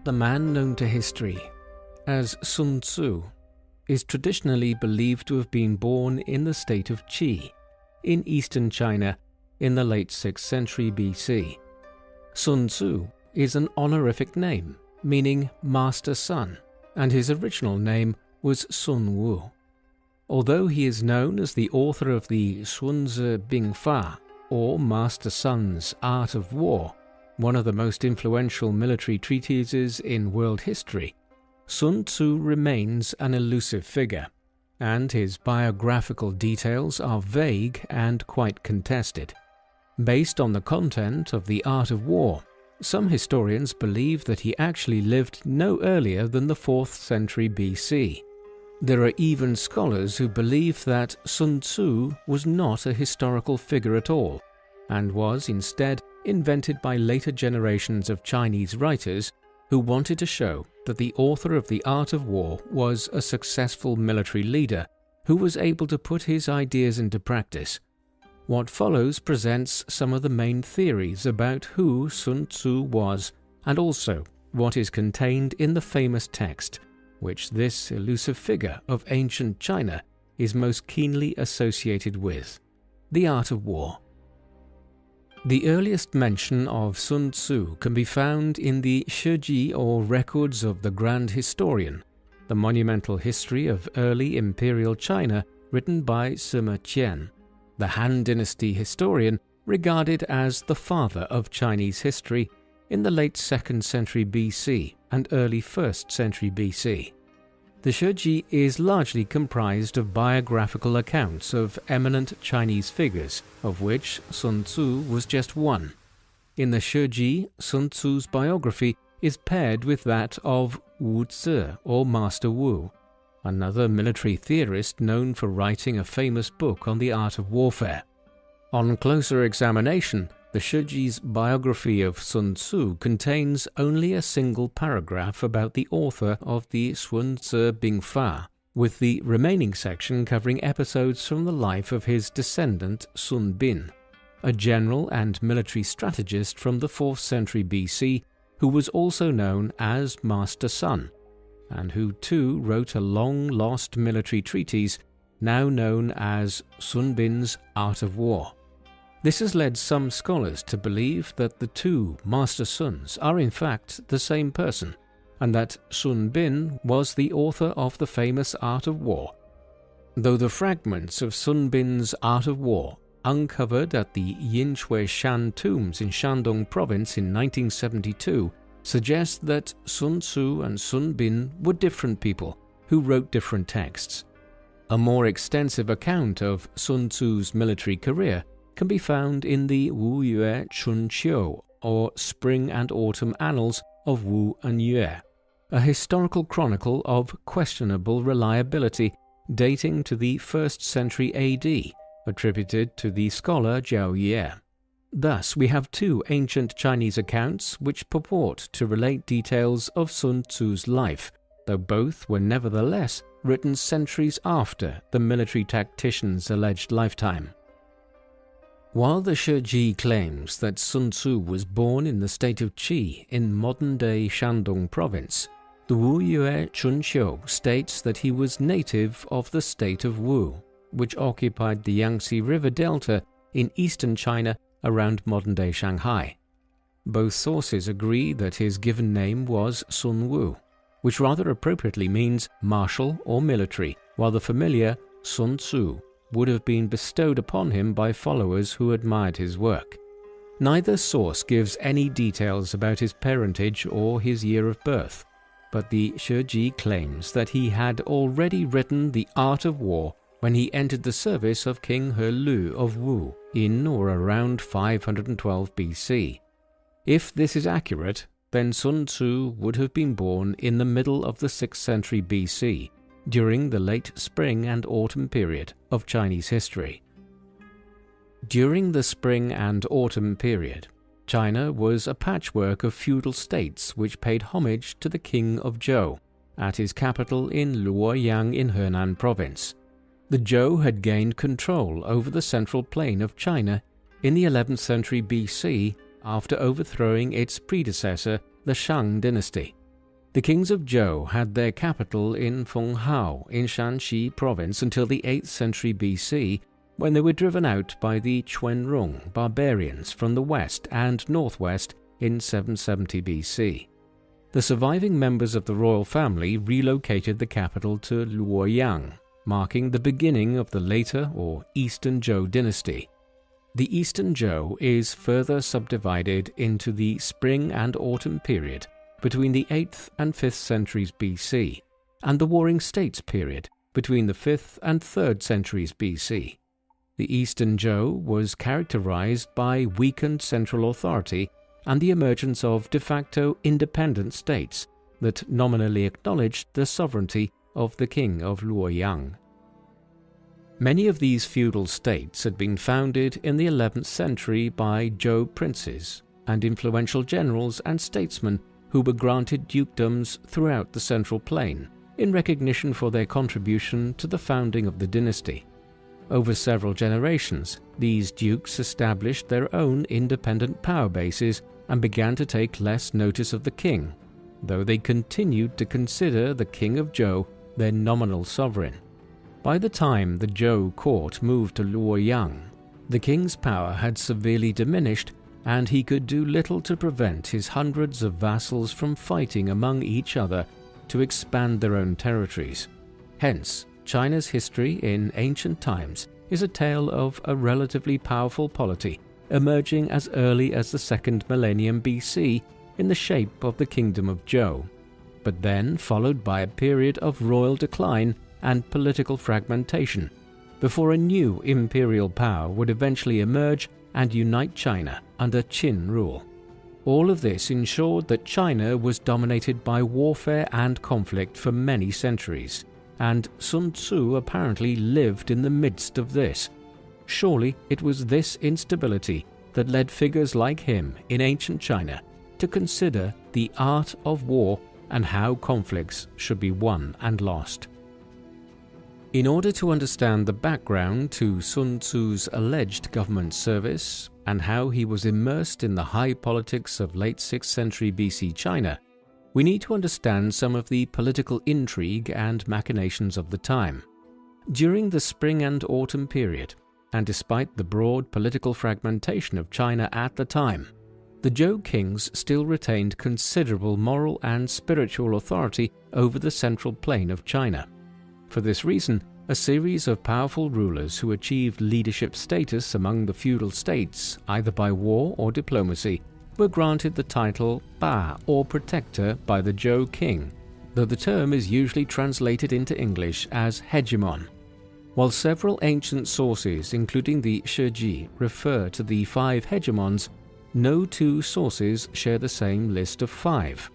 The man known to history as Sun Tzu is traditionally believed to have been born in the state of Qi, in eastern China, in the late 6th century BC. Sun Tzu is an honorific name, meaning Master Sun, and his original name was Sun Wu. Although he is known as the author of the Sunzi Bingfa, or Master Sun's Art of War, one of the most influential military treatises in world history, Sun Tzu remains an elusive figure, and his biographical details are vague and quite contested. Based on the content of the Art of War, some historians believe that he actually lived no earlier than the 4th century BC. There are even scholars who believe that Sun Tzu was not a historical figure at all, and was instead invented by later generations of Chinese writers who wanted to show that the author of the Art of War was a successful military leader who was able to put his ideas into practice. What follows presents some of the main theories about who Sun Tzu was, and also what is contained in the famous text, which this elusive figure of ancient China is most keenly associated with: the Art of War. The earliest mention of Sun Tzu can be found in the Shiji, or Records of the Grand Historian, the monumental history of early imperial China written by Sima Qian, the Han Dynasty historian regarded as the father of Chinese history in the late 2nd century BC and early 1st century BC. The Shiji is largely comprised of biographical accounts of eminent Chinese figures, of which Sun Tzu was just one. In the Shiji, Sun Tzu's biography is paired with that of Wu Zi, or Master Wu, another military theorist known for writing a famous book on the art of warfare. On closer examination, the Shiji's biography of Sun Tzu contains only a single paragraph about the author of the Sunzi Bingfa, with the remaining section covering episodes from the life of his descendant Sun Bin, a general and military strategist from the 4th century BC who was also known as Master Sun, and who too wrote a long-lost military treatise now known as Sun Bin's Art of War. This has led some scholars to believe that the two Master Suns are in fact the same person, and that Sun Bin was the author of the famous Art of War. Though the fragments of Sun Bin's Art of War, uncovered at the Yinshui Shan tombs in Shandong province in 1972, suggest that Sun Tzu and Sun Bin were different people who wrote different texts. A more extensive account of Sun Tzu's military career can be found in the Wu Yue Chun Qiu, or Spring and Autumn Annals of Wu and Yue, a historical chronicle of questionable reliability dating to the 1st century AD, attributed to the scholar Zhao Ye. Thus, we have two ancient Chinese accounts which purport to relate details of Sun Tzu's life, though both were nevertheless written centuries after the military tactician's alleged lifetime. While the Shiji claims that Sun Tzu was born in the state of Qi in modern-day Shandong province, the Wu Yue Chun Qiu states that he was native of the state of Wu, which occupied the Yangtze River Delta in eastern China around modern-day Shanghai. Both sources agree that his given name was Sun Wu, which rather appropriately means martial or military, while the familiar Sun Tzu would have been bestowed upon him by followers who admired his work. Neither source gives any details about his parentage or his year of birth, but the Shiji claims that he had already written the Art of War when he entered the service of King He Lu of Wu in or around 512 BC. If this is accurate, then Sun Tzu would have been born in the middle of the 6th century BC, during the late spring and autumn period of Chinese history. During the spring and autumn period, China was a patchwork of feudal states which paid homage to the king of Zhou at his capital in Luoyang in Henan province. The Zhou had gained control over the central plain of China in the 11th century BC after overthrowing its predecessor, the Shang dynasty. The kings of Zhou had their capital in Fenghao in Shanxi province until the 8th century BC, when they were driven out by the Quanrong barbarians from the west and northwest in 770 BC. The surviving members of the royal family relocated the capital to Luoyang, marking the beginning of the later or Eastern Zhou dynasty. The Eastern Zhou is further subdivided into the spring and autumn period between the 8th and 5th centuries BC, and the Warring States period between the 5th and 3rd centuries BC. The Eastern Zhou was characterized by weakened central authority and the emergence of de facto independent states that nominally acknowledged the sovereignty of the king of Luoyang. Many of these feudal states had been founded in the 11th century by Zhou princes and influential generals and statesmen who were granted dukedoms throughout the Central Plain in recognition for their contribution to the founding of the dynasty. Over several generations, these dukes established their own independent power bases and began to take less notice of the king, though they continued to consider the king of Zhou their nominal sovereign. By the time the Zhou court moved to Luoyang, the king's power had severely diminished, and he could do little to prevent his hundreds of vassals from fighting among each other to expand their own territories. Hence, China's history in ancient times is a tale of a relatively powerful polity emerging as early as the 2nd millennium BC in the shape of the Kingdom of Zhou, but then followed by a period of royal decline and political fragmentation, before a new imperial power would eventually emerge and unite China under Qin rule. All of this ensured that China was dominated by warfare and conflict for many centuries, and Sun Tzu apparently lived in the midst of this. Surely it was this instability that led figures like him in ancient China to consider the art of war and how conflicts should be won and lost. In order to understand the background to Sun Tzu's alleged government service and how he was immersed in the high politics of late 6th century BC China, we need to understand some of the political intrigue and machinations of the time. During the spring and autumn period, and despite the broad political fragmentation of China at the time, the Zhou kings still retained considerable moral and spiritual authority over the central plain of China. For this reason, a series of powerful rulers who achieved leadership status among the feudal states, either by war or diplomacy, were granted the title Ba or Protector by the Zhou king, though the term is usually translated into English as hegemon. While several ancient sources, including the Shiji, refer to the 5 hegemons, no 2 sources share the same list of 5.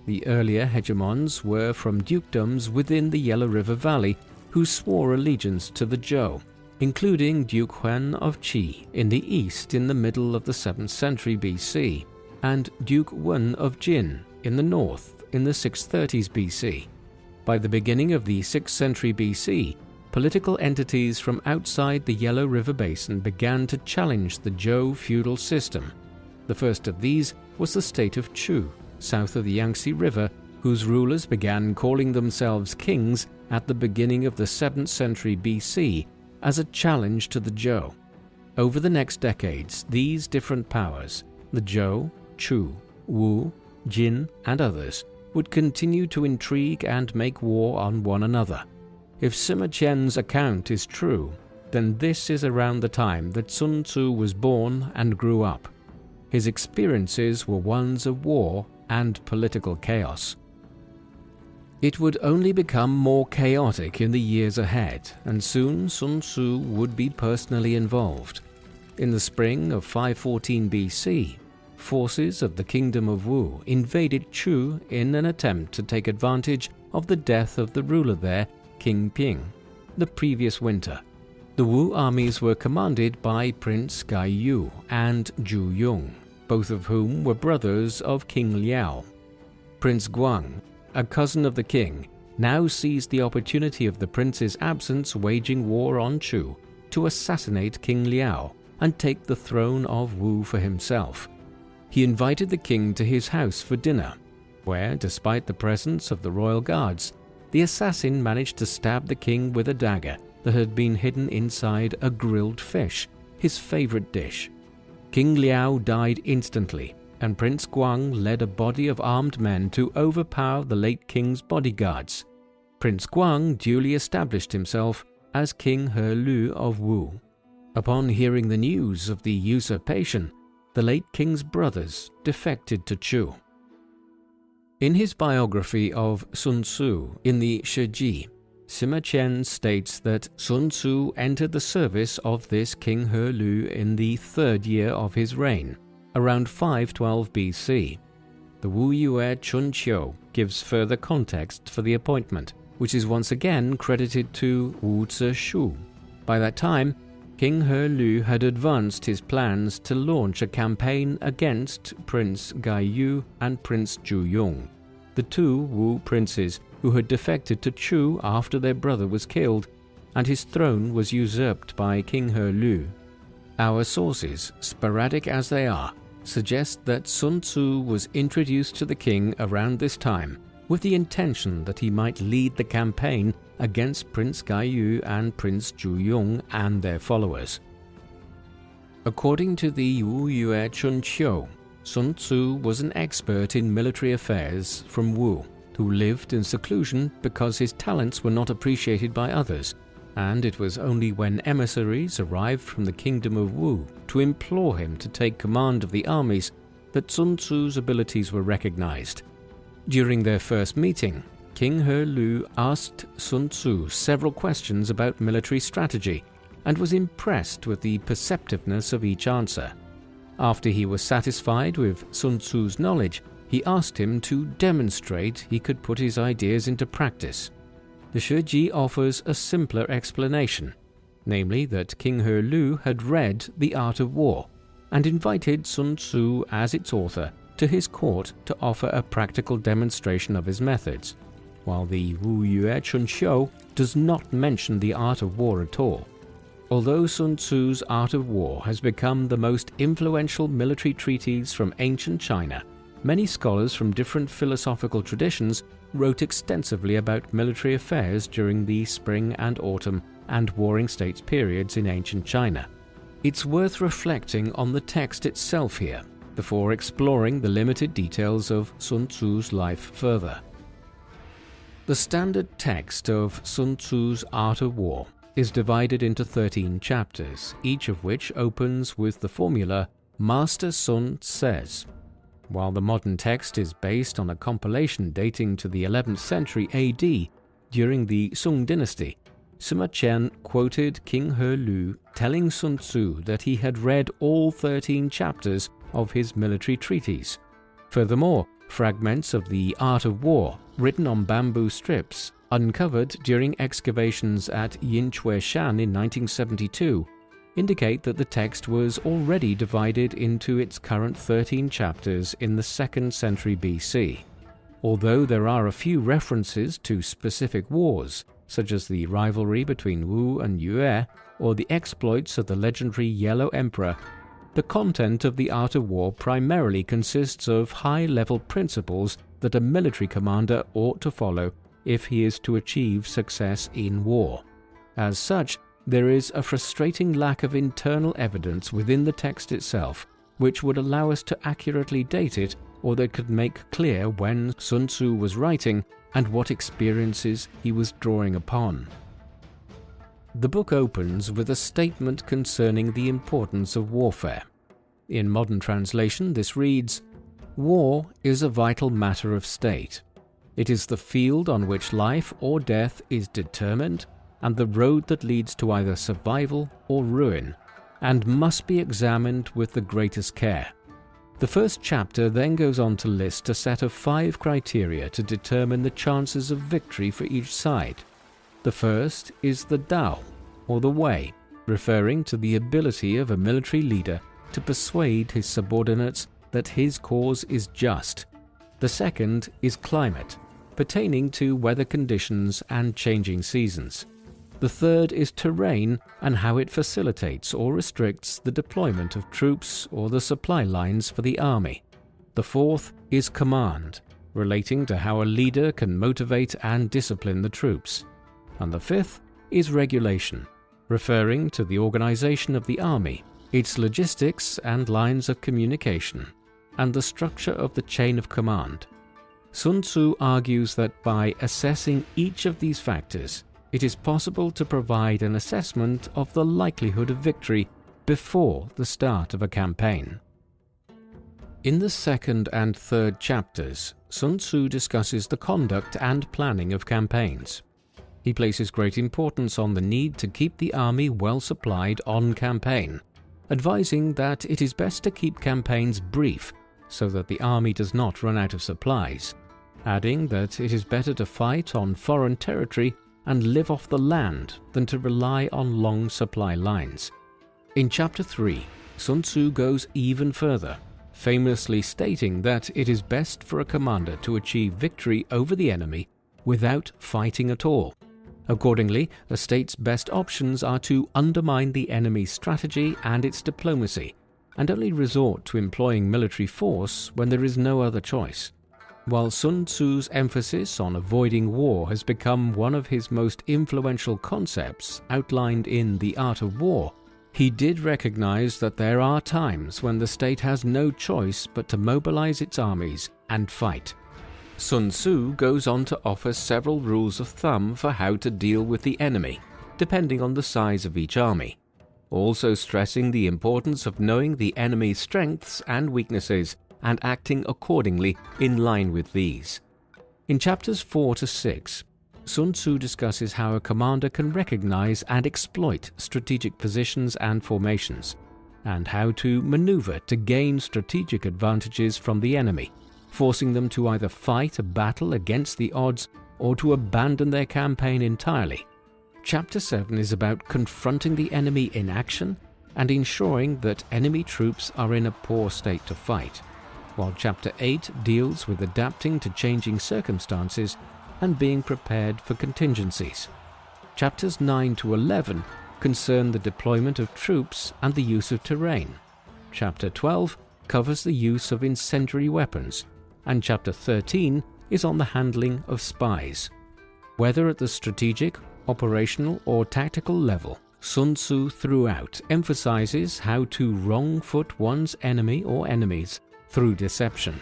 The earlier hegemons were from dukedoms within the Yellow River Valley who swore allegiance to the Zhou, including Duke Huan of Qi in the east in the middle of the 7th century BC, and Duke Wen of Jin in the north in the 630s BC. By the beginning of the 6th century BC, political entities from outside the Yellow River Basin began to challenge the Zhou feudal system. The first of these was the state of Chu, south of the Yangtze River, whose rulers began calling themselves kings at the beginning of the 7th century BC as a challenge to the Zhou. Over the next decades, these different powers, the Zhou, Chu, Wu, Jin, and others, would continue to intrigue and make war on one another. If Sima Qian's account is true, then this is around the time that Sun Tzu was born and grew up. His experiences were ones of war and political chaos. It would only become more chaotic in the years ahead, and soon Sun Tzu would be personally involved. In the spring of 514 BC, forces of the Kingdom of Wu invaded Chu in an attempt to take advantage of the death of the ruler there, King Ping, the previous winter. The Wu armies were commanded by Prince Gai Yu and Zhu Yong, both of whom were brothers of King Liao. Prince Guang, a cousin of the king, now seized the opportunity of the prince's absence waging war on Chu to assassinate King Liao and take the throne of Wu for himself. He invited the king to his house for dinner. where, despite the presence of the royal guards, the assassin managed to stab the king with a dagger that had been hidden inside a grilled fish, his favorite dish. King Liao died instantly, and Prince Guang led a body of armed men to overpower the late king's bodyguards. Prince Guang duly established himself as King He Lu of Wu. Upon hearing the news of the usurpation, the late king's brothers defected to Chu. In his biography of Sun Tzu in the Shiji, Sima Qian states that Sun Tzu entered the service of this King He Lu in the 3rd year of his reign, around 512 BC. The Wu Yue Chun Qiu gives further context for the appointment, which is once again credited to Wu Zishu. By that time, King He Lu had advanced his plans to launch a campaign against Prince Gai Yu and Prince Zhu Yong, the two Wu princes who had defected to Chu after their brother was killed, and his throne was usurped by King He Lu. Our sources, sporadic as they are, suggest that Sun Tzu was introduced to the king around this time, with the intention that he might lead the campaign against Prince Gai Yu and Prince Zhu Yong and their followers. According to the Wu Yue Chun Qiu, Sun Tzu was an expert in military affairs from Wu, who lived in seclusion because his talents were not appreciated by others, and it was only when emissaries arrived from the kingdom of Wu to implore him to take command of the armies that Sun Tzu's abilities were recognized. During their first meeting, King He Lu asked Sun Tzu several questions about military strategy and was impressed with the perceptiveness of each answer. After he was satisfied with Sun Tzu's knowledge, he asked him to demonstrate he could put his ideas into practice. The Shiji offers a simpler explanation, namely that King He Lu had read The Art of War and invited Sun Tzu as its author to his court to offer a practical demonstration of his methods, while the Wu Yue Chun Qiu does not mention the art of war at all. Although Sun Tzu's Art of War has become the most influential military treatise from ancient China, many scholars from different philosophical traditions wrote extensively about military affairs during the spring and autumn and warring states periods in ancient China. It's worth reflecting on the text itself here, before exploring the limited details of Sun Tzu's life further. The standard text of Sun Tzu's Art of War is divided into 13 chapters, each of which opens with the formula, Master Sun says. While the modern text is based on a compilation dating to the 11th century AD, during the Sung dynasty, Sima Qian quoted King He Lu telling Sun Tzu that he had read all 13 chapters of his military treatise. Furthermore, fragments of the Art of War, written on bamboo strips, uncovered during excavations at Yinchueshan in 1972, indicate that the text was already divided into its current 13 chapters in the 2nd century BC. Although there are a few references to specific wars, such as the rivalry between Wu and Yue or the exploits of the legendary Yellow Emperor, the content of the Art of War primarily consists of high-level principles that a military commander ought to follow if he is to achieve success in war. As such, there is a frustrating lack of internal evidence within the text itself, which would allow us to accurately date it or that could make clear when Sun Tzu was writing and what experiences he was drawing upon. The book opens with a statement concerning the importance of warfare. In modern translation, this reads, "War is a vital matter of state. It is the field on which life or death is determined and the road that leads to either survival or ruin, and must be examined with the greatest care." The first chapter then goes on to list a set of 5 criteria to determine the chances of victory for each side. The first is the Dao, or the way, referring to the ability of a military leader to persuade his subordinates that his cause is just. The second is climate, pertaining to weather conditions and changing seasons. The third is terrain and how it facilitates or restricts the deployment of troops or the supply lines for the army. The fourth is command, relating to how a leader can motivate and discipline the troops. And the fifth is regulation, referring to the organization of the army, its logistics and lines of communication, and the structure of the chain of command. Sun Tzu argues that by assessing each of these factors, it is possible to provide an assessment of the likelihood of victory before the start of a campaign. In the second and third chapters, Sun Tzu discusses the conduct and planning of campaigns. He places great importance on the need to keep the army well supplied on campaign, advising that it is best to keep campaigns brief so that the army does not run out of supplies, adding that it is better to fight on foreign territory and live off the land than to rely on long supply lines. In Chapter 3, Sun Tzu goes even further, famously stating that it is best for a commander to achieve victory over the enemy without fighting at all. Accordingly, a state's best options are to undermine the enemy's strategy and its diplomacy, and only resort to employing military force when there is no other choice. While Sun Tzu's emphasis on avoiding war has become one of his most influential concepts outlined in The Art of War, he did recognize that there are times when the state has no choice but to mobilize its armies and fight. Sun Tzu goes on to offer several rules of thumb for how to deal with the enemy, depending on the size of each army, also stressing the importance of knowing the enemy's strengths and weaknesses and acting accordingly in line with these. In chapters 4 to 6, Sun Tzu discusses how a commander can recognize and exploit strategic positions and formations, and how to maneuver to gain strategic advantages from the enemy, forcing them to either fight a battle against the odds or to abandon their campaign entirely. Chapter 7 is about confronting the enemy in action and ensuring that enemy troops are in a poor state to fight, while Chapter 8 deals with adapting to changing circumstances and being prepared for contingencies. Chapters 9 to 11 concern the deployment of troops and the use of terrain. Chapter 12 covers the use of incendiary weapons, and Chapter 13 is on the handling of spies. Whether at the strategic, operational, or tactical level, Sun Tzu throughout emphasizes how to wrong-foot one's enemy or enemies through deception.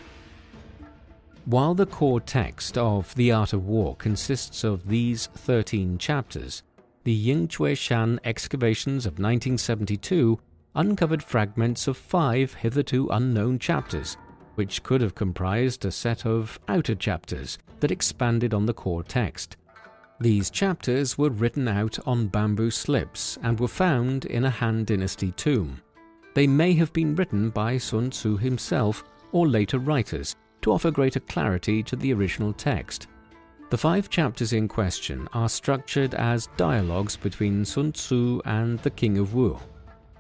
While the core text of The Art of War consists of these 13 chapters, the Yingchui Shan excavations of 1972 uncovered fragments of 5 hitherto unknown chapters, which could have comprised a set of outer chapters that expanded on the core text. These chapters were written out on bamboo slips and were found in a Han Dynasty tomb. They may have been written by Sun Tzu himself or later writers to offer greater clarity to the original text. The 5 chapters in question are structured as dialogues between Sun Tzu and the King of Wu.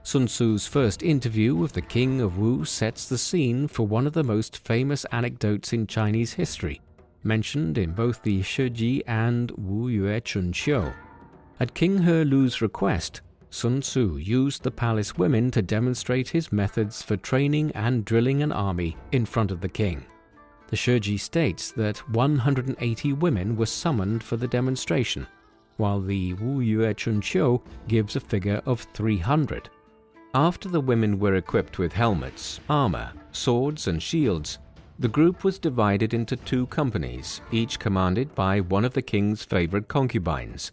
Sun Tzu's first interview with the King of Wu sets the scene for one of the most famous anecdotes in Chinese history, mentioned in both the Shiji and Wu Yue Chun Xiu. At King He Lu's request, Sun Tzu used the palace women to demonstrate his methods for training and drilling an army in front of the king. The Shiji states that 180 women were summoned for the demonstration, while the Wu Yue Chun Xiu gives a figure of 300. After the women were equipped with helmets, armor, swords, and shields, the group was divided into 2 companies, each commanded by one of the king's favorite concubines.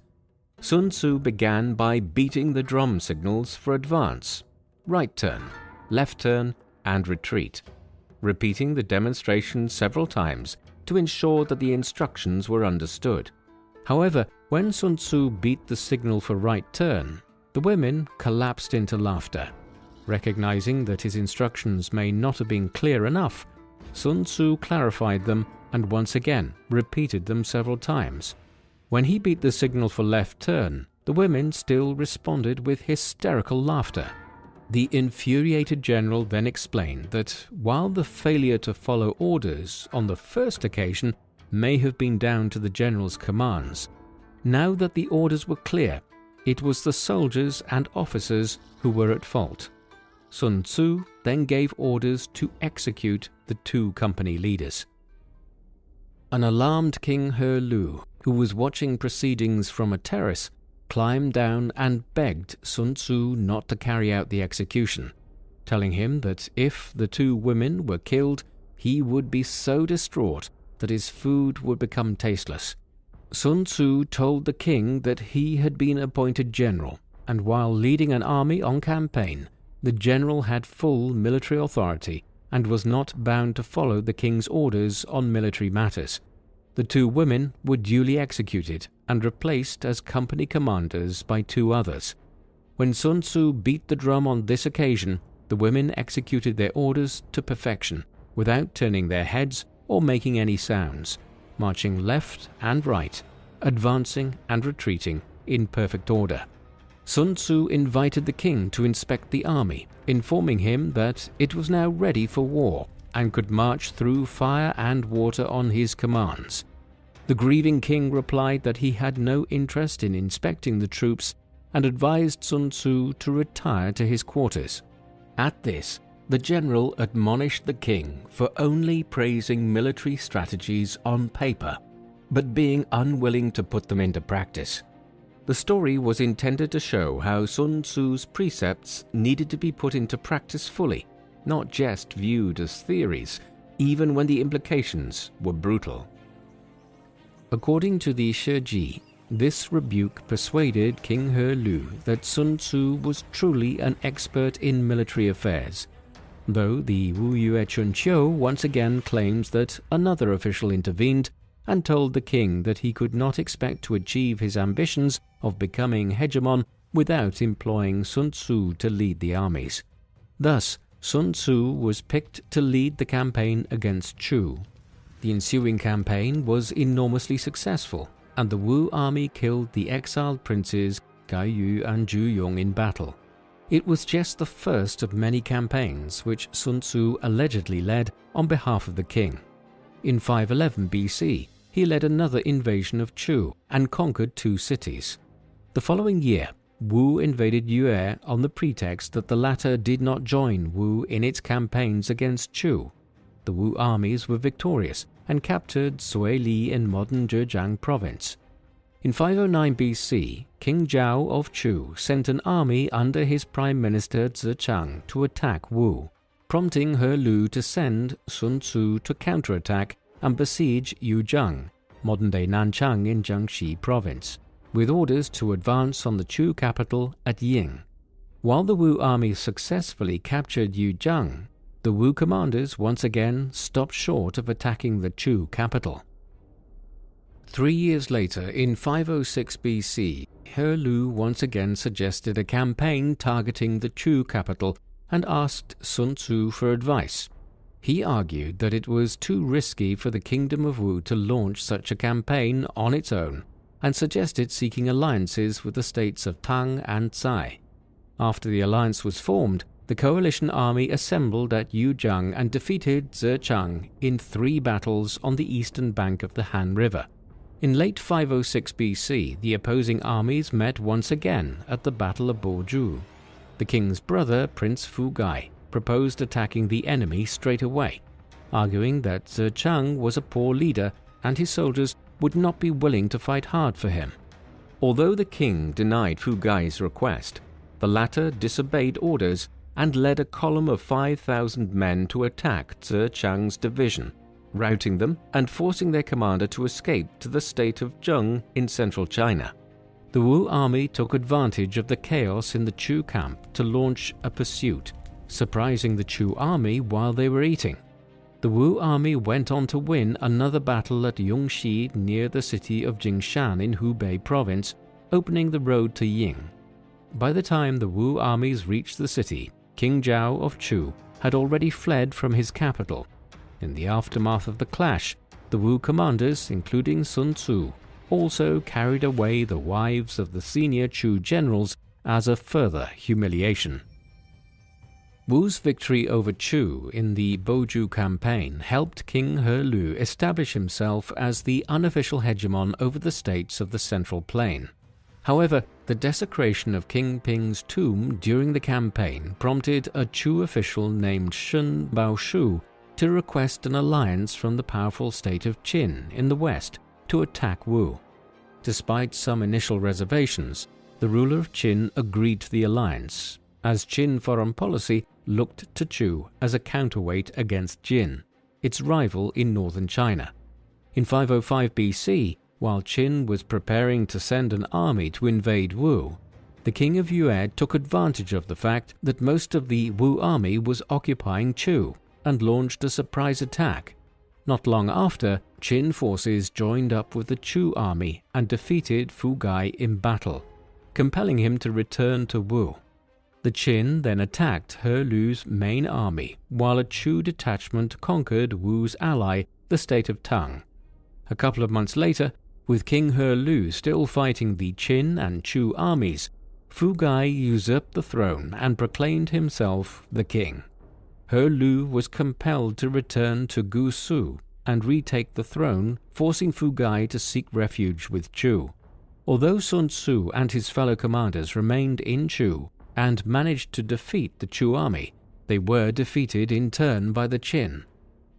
Sun Tzu began by beating the drum signals for advance, right turn, left turn, and retreat, repeating the demonstration several times to ensure that the instructions were understood. However, when Sun Tzu beat the signal for right turn, the women collapsed into laughter. Recognizing that his instructions may not have been clear enough, Sun Tzu clarified them and once again repeated them several times. When he beat the signal for left turn, the women still responded with hysterical laughter. The infuriated general then explained that while the failure to follow orders on the first occasion may have been down to the general's commands, now that the orders were clear, it was the soldiers and officers who were at fault. Sun Tzu then gave orders to execute the 2 company leaders. An alarmed King He Lu, who was watching proceedings from a terrace, climbed down and begged Sun Tzu not to carry out the execution, telling him that if the two women were killed, he would be so distraught that his food would become tasteless. Sun Tzu told the king that he had been appointed general, and while leading an army on campaign, the general had full military authority and was not bound to follow the king's orders on military matters. The two women were duly executed and replaced as company commanders by two others. When Sun Tzu beat the drum on this occasion, the women executed their orders to perfection, without turning their heads or making any sounds, marching left and right, advancing and retreating in perfect order. Sun Tzu invited the king to inspect the army, informing him that it was now ready for war and could march through fire and water on his commands. The grieving king replied that he had no interest in inspecting the troops and advised Sun Tzu to retire to his quarters. At this, the general admonished the king for only praising military strategies on paper, but being unwilling to put them into practice. The story was intended to show how Sun Tzu's precepts needed to be put into practice fully, not just viewed as theories, even when the implications were brutal. According to the Shiji, this rebuke persuaded King He Lu that Sun Tzu was truly an expert in military affairs, though the Wu Yue Chun Qiu once again claims that another official intervened and told the king that he could not expect to achieve his ambitions of becoming hegemon without employing Sun Tzu to lead the armies. Thus, Sun Tzu was picked to lead the campaign against Chu. The ensuing campaign was enormously successful, and the Wu army killed the exiled princes Gai Yu and Zhu Yong in battle. It was just the first of many campaigns which Sun Tzu allegedly led on behalf of the king. In 511 BC, he led another invasion of Chu and conquered two cities. The following year, Wu invaded Yue on the pretext that the latter did not join Wu in its campaigns against Chu. The Wu armies were victorious and captured Sui Li in modern Zhejiang province. In 509 BC, King Zhao of Chu sent an army under his prime minister Zechang to attack Wu, prompting He Lu to send Sun Tzu to counterattack and besiege Yuzhang, modern-day Nanchang in Jiangxi province, with orders to advance on the Chu capital at Ying. While the Wu army successfully captured Yuzhang, the Wu commanders once again stopped short of attacking the Chu capital. 3 years later, in 506 BC, He Lu once again suggested a campaign targeting the Chu capital and asked Sun Tzu for advice. He argued that it was too risky for the kingdom of Wu to launch such a campaign on its own, and suggested seeking alliances with the states of Tang and Tsai. After the alliance was formed, the coalition army assembled at Yuzhang and defeated Zechang in 3 battles on the eastern bank of the Han River. In late 506 BC, the opposing armies met once again at the Battle of Boju. The king's brother, Prince Fu Gai, proposed attacking the enemy straight away, arguing that Zechang was a poor leader and his soldiers would not be willing to fight hard for him. Although the king denied Fu Gai's request, the latter disobeyed orders and led a column of 5,000 men to attack Zechang's division, routing them and forcing their commander to escape to the state of Zheng in central China. The Wu army took advantage of the chaos in the Chu camp to launch a pursuit, surprising the Chu army while they were eating. The Wu army went on to win another battle at Yongxi near the city of Jingshan in Hubei province, opening the road to Ying. By the time the Wu armies reached the city, King Zhao of Chu had already fled from his capital. In the aftermath of the clash, the Wu commanders, including Sun Tzu, also carried away the wives of the senior Chu generals as a further humiliation. Wu's victory over Chu in the Boju campaign helped King He Lu establish himself as the unofficial hegemon over the states of the Central Plain. However, the desecration of King Ping's tomb during the campaign prompted a Chu official named Shun Baoshu to request an alliance from the powerful state of Qin in the west to attack Wu. Despite some initial reservations, the ruler of Qin agreed to the alliance, as Qin foreign policy looked to Chu as a counterweight against Jin, its rival in northern China. In 505 BC, while Qin was preparing to send an army to invade Wu, the king of Yue took advantage of the fact that most of the Wu army was occupying Chu and launched a surprise attack. Not long after, Qin forces joined up with the Chu army and defeated Fu Gai in battle, compelling him to return to Wu. The Qin then attacked He Lu's main army, while a Chu detachment conquered Wu's ally, the state of Tang. A couple of months later, with King He Lu still fighting the Qin and Chu armies, Fu Gai usurped the throne and proclaimed himself the king. He Lu was compelled to return to Gusu and retake the throne, forcing Fu Gai to seek refuge with Chu. Although Sun Tzu and his fellow commanders remained in Chu and managed to defeat the Chu army, they were defeated in turn by the Qin.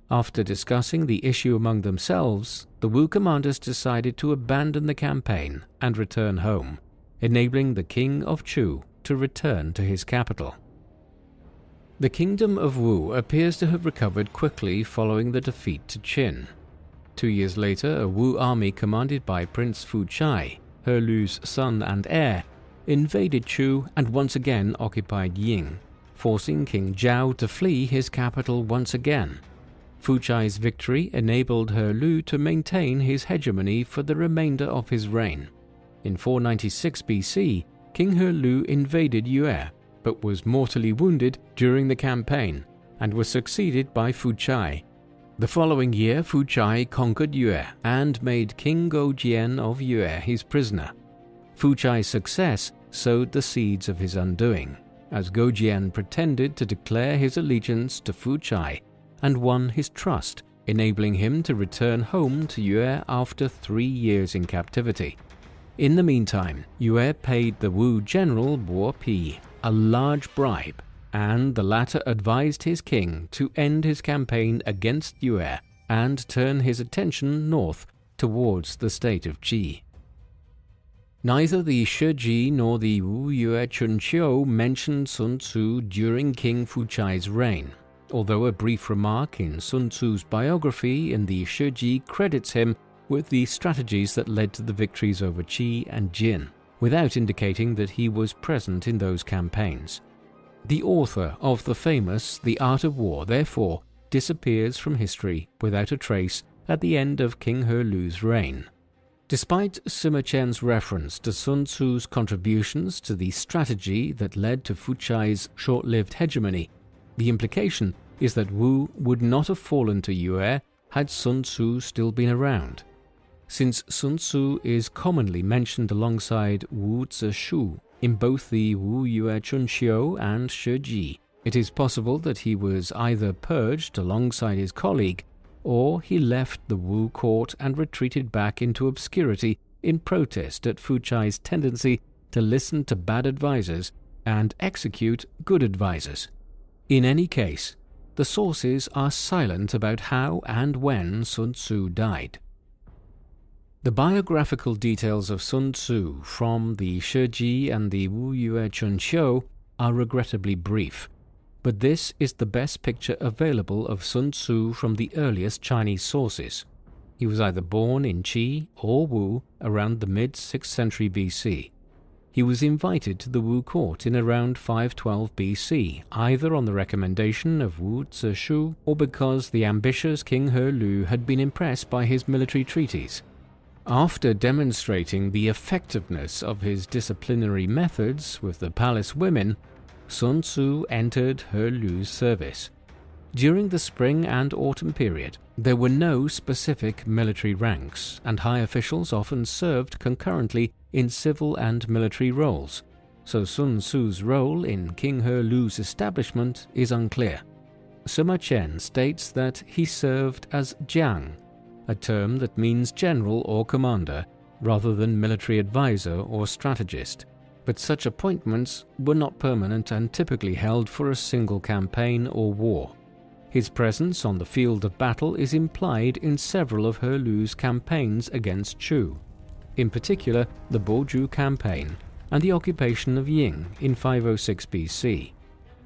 After discussing the issue among themselves, the Wu commanders decided to abandon the campaign and return home, enabling the king of Chu to return to his capital. The kingdom of Wu appears to have recovered quickly following the defeat to Qin. 2 years later, a Wu army commanded by Prince Fu Chai, He Lu's son and heir, invaded Chu and once again occupied Ying, forcing King Zhao to flee his capital once again. Fu Chai's victory enabled He Lu to maintain his hegemony for the remainder of his reign. In 496 BC, King He Lu invaded Yue, but was mortally wounded during the campaign and was succeeded by Fu Chai. The following year, Fu Chai conquered Yue and made King Goujian of Yue his prisoner. Fu Chai's success sowed the seeds of his undoing, as Goujian pretended to declare his allegiance to Fu Chai and won his trust, enabling him to return home to Yue after 3 years in captivity. In the meantime, Yue paid the Wu general Bo Pi a large bribe, and the latter advised his king to end his campaign against Yue and turn his attention north towards the state of Qi. Neither the Shiji nor the Wu Yue Chunqiu mentioned Sun Tzu during King Fu Chai's reign, although a brief remark in Sun Tzu's biography in the Shiji credits him with the strategies that led to the victories over Qi and Jin, without indicating that he was present in those campaigns. The author of the famous The Art of War, therefore, disappears from history without a trace at the end of King He Lu's reign. Despite Sima Qian's reference to Sun Tzu's contributions to the strategy that led to Fu Chai's short-lived hegemony, the implication is that Wu would not have fallen to Yue had Sun Tzu still been around. Since Sun Tzu is commonly mentioned alongside Wu Zishu in both the Wu Yue Chunqiu and Shiji, it is possible that he was either purged alongside his colleague, or he left the Wu court and retreated back into obscurity in protest at Fu Chai's tendency to listen to bad advisors and execute good advisors. In any case, the sources are silent about how and when Sun Tzu died. The biographical details of Sun Tzu from the Shiji and the Wu Yue Chunqiu are regrettably brief, but this is the best picture available of Sun Tzu from the earliest Chinese sources. He was either born in Qi or Wu around the mid-6th century BC. He was invited to the Wu court in around 512 BC, either on the recommendation of Wu Zishu or because the ambitious King He Lu had been impressed by his military treaties. After demonstrating the effectiveness of his disciplinary methods with the palace women, Sun Tzu entered He Lu's service. During the spring and autumn period, there were no specific military ranks, and high officials often served concurrently in civil and military roles, so Sun Tzu's role in King He Lu's establishment is unclear. Sima Qian states that he served as Jiang, a term that means general or commander, rather than military advisor or strategist, but such appointments were not permanent and typically held for a single campaign or war. His presence on the field of battle is implied in several of He Lu's campaigns against Chu, in particular the Boju campaign and the occupation of Ying in 506 BC.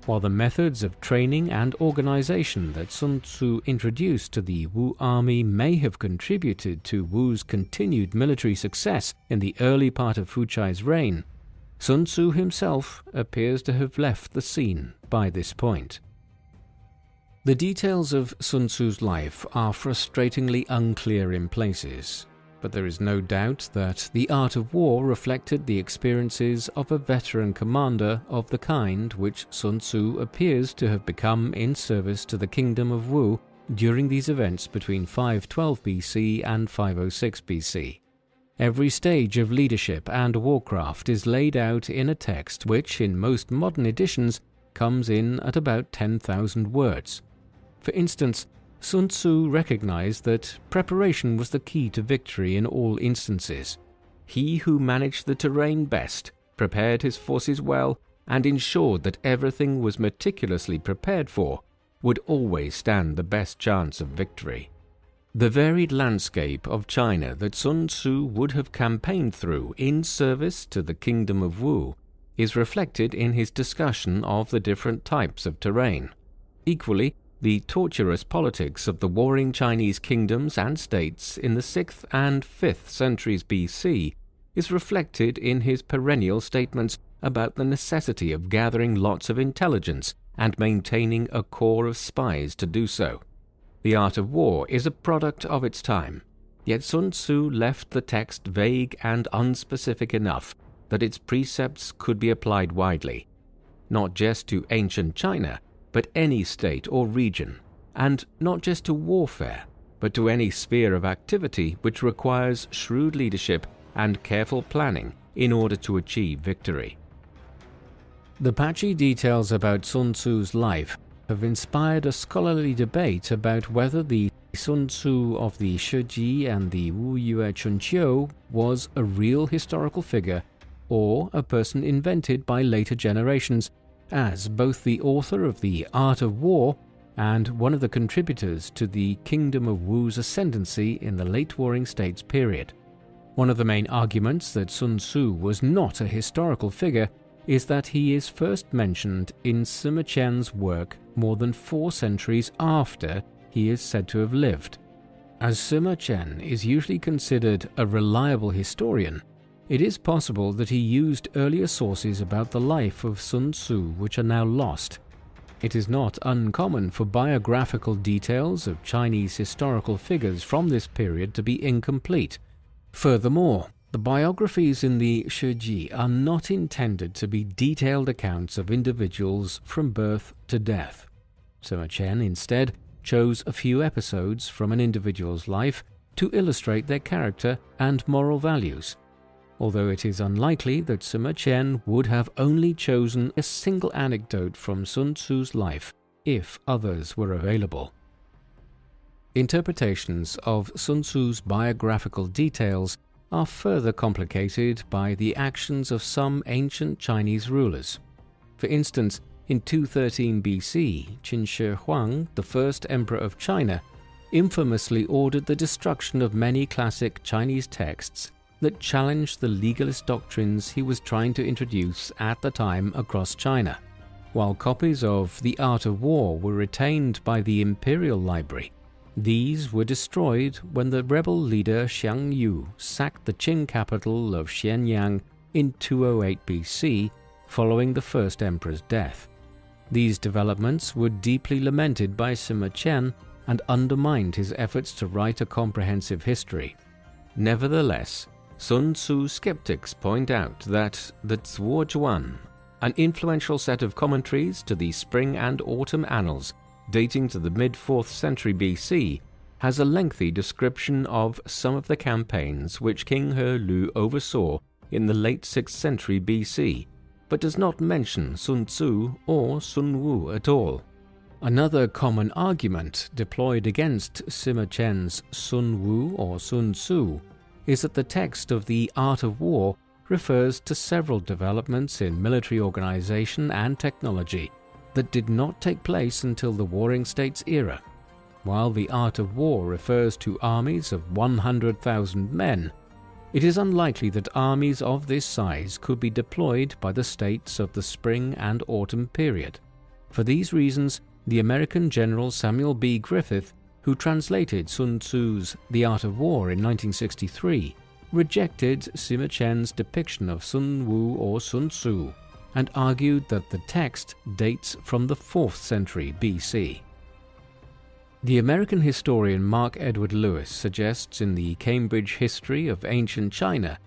While the methods of training and organization that Sun Tzu introduced to the Wu army may have contributed to Wu's continued military success in the early part of Fu Chai's reign, Sun Tzu himself appears to have left the scene by this point. The details of Sun Tzu's life are frustratingly unclear in places, but there is no doubt that the art of war reflected the experiences of a veteran commander of the kind which Sun Tzu appears to have become in service to the kingdom of Wu during these events between 512 BC and 506 BC. Every stage of leadership and warcraft is laid out in a text which, in most modern editions, comes in at about 10,000 words. For instance, Sun Tzu recognized that preparation was the key to victory in all instances. He who managed the terrain best, prepared his forces well, and ensured that everything was meticulously prepared for, would always stand the best chance of victory. The varied landscape of China that Sun Tzu would have campaigned through in service to the kingdom of Wu is reflected in his discussion of the different types of terrain. Equally, the tortuous politics of the warring Chinese kingdoms and states in the 6th and 5th centuries BC is reflected in his perennial statements about the necessity of gathering lots of intelligence and maintaining a corps of spies to do so. The art of war is a product of its time, yet Sun Tzu left the text vague and unspecific enough that its precepts could be applied widely, not just to ancient China, but any state or region, and not just to warfare, but to any sphere of activity which requires shrewd leadership and careful planning in order to achieve victory. The patchy details about Sun Tzu's life have inspired a scholarly debate about whether the Sun Tzu of the Shiji and the Wu Yue Chunqiu was a real historical figure or a person invented by later generations, as both the author of The Art of War and one of the contributors to the Kingdom of Wu's ascendancy in the late Warring States period. One of the main arguments that Sun Tzu was not a historical figure is that he is first mentioned in Sima Qian's work more than 4 centuries after he is said to have lived. As Sima Qian is usually considered a reliable historian, it is possible that he used earlier sources about the life of Sun Tzu which are now lost. It is not uncommon for biographical details of Chinese historical figures from this period to be incomplete. Furthermore, the biographies in the Shiji are not intended to be detailed accounts of individuals from birth to death. Sima Qian instead chose a few episodes from an individual's life to illustrate their character and moral values, although it is unlikely that Sima Qian would have only chosen a single anecdote from Sun Tzu's life if others were available. Interpretations of Sun Tzu's biographical details are further complicated by the actions of some ancient Chinese rulers. For instance, in 213 BC, Qin Shi Huang, the first emperor of China, infamously ordered the destruction of many classic Chinese texts that challenged the legalist doctrines he was trying to introduce at the time across China. While copies of The Art of War were retained by the Imperial Library, these were destroyed when the rebel leader Xiang Yu sacked the Qing capital of Xianyang in 208 BC, following the first emperor's death. These developments were deeply lamented by Sima Qian and undermined his efforts to write a comprehensive history. Nevertheless, Sun Tzu skeptics point out that the Zuozhuan, an influential set of commentaries to the Spring and Autumn Annals dating to the mid-4th century BC, has a lengthy description of some of the campaigns which King He Lu oversaw in the late 6th century BC, but does not mention Sun Tzu or Sun Wu at all. Another common argument deployed against Sima Qian's Sun Wu or Sun Tzu is that the text of The Art of War refers to several developments in military organization and technology, that did not take place until the Warring States era. While the art of war refers to armies of 100,000 men, it is unlikely that armies of this size could be deployed by the states of the spring and autumn period. For these reasons, the American general Samuel B. Griffith, who translated Sun Tzu's The Art of War in 1963, rejected Sima Qian's depiction of Sun Wu or Sun Tzu and argued that the text dates from the 4th century BC. The American historian Mark Edward Lewis suggests in the Cambridge History of Ancient China